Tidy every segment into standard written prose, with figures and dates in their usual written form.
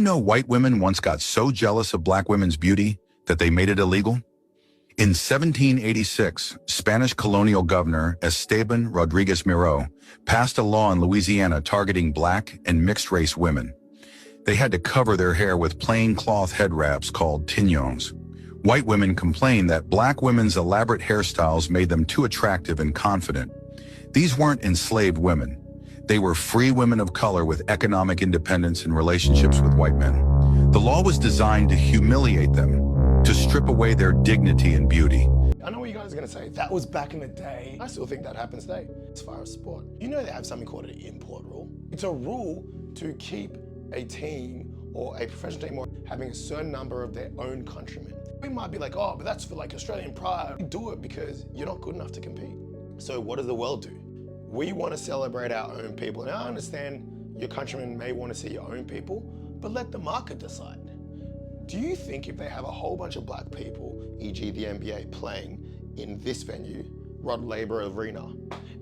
you know white women once got so jealous of black women's beauty that they made it illegal? In 1786, Spanish colonial governor Esteban Rodriguez Miró passed a law in Louisiana targeting black and mixed-race women. They had to cover their hair with plain cloth head wraps called tignons. White women complained that black women's elaborate hairstyles made them too attractive and confident. These weren't enslaved women. They were free women of color with economic independence and relationships with white men. The law was designed to humiliate them, to strip away their dignity and beauty. I know what you guys are going to say. That was back in the day. I still think that happens today as far as sport. You know they have something called an import rule. It's a rule to keep a team or a professional team or having a certain number of their own countrymen. We might be like, oh, but that's for like Australian pride. You do it because you're not good enough to compete. So what does the world do? We want to celebrate our own people. And I understand your countrymen may want to see your own people, but let the market decide. Do you think if they have a whole bunch of black people, e.g. the NBA, playing in this venue, Rod Laver Arena,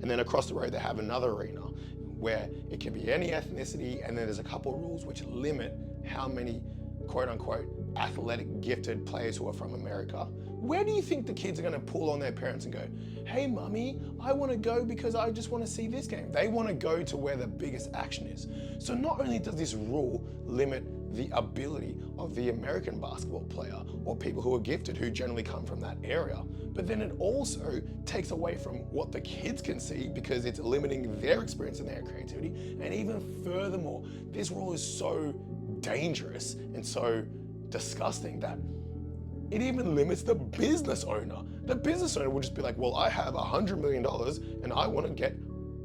and then across the road they have another arena where it can be any ethnicity, and then there's a couple of rules which limit how many quote unquote athletic gifted players who are from America? Where do you think the kids are going to pull on their parents and go, hey mommy, I want to go because I just want to see this game? They want to go to where the biggest action is. So not only does this rule limit the ability of the American basketball player or people who are gifted who generally come from that area, but then it also takes away from what the kids can see because it's limiting their experience and their creativity. And even furthermore, this rule is so dangerous and so disgusting that it even limits the business owner. The business owner will just be like, well, I have $100 million and I want to get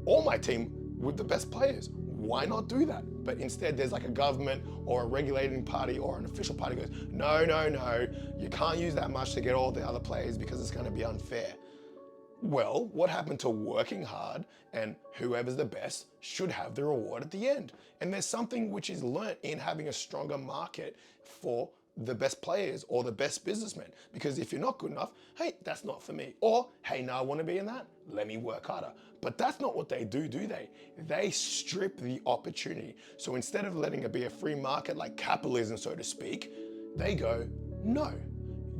all my team with the best players. Why not do that? But instead there's like a government or a regulating party or an official party goes, no, no, no, you can't use that much to get all the other players because it's going to be unfair. Well, what happened to working hard and whoever's the best should have the reward at the end? And there's something which is learnt in having a stronger market for the best players or the best businessmen. Because if you're not good enough, hey, that's not for me. Or, hey, no, I want to be in that. Let me work harder. But that's not what they do they? They strip the opportunity. So instead of letting it be a free market like capitalism, so to speak, they go, no,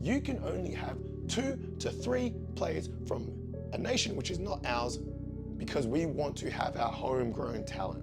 you can only have 2 to 3 players from a nation which is not ours because we want to have our homegrown talent.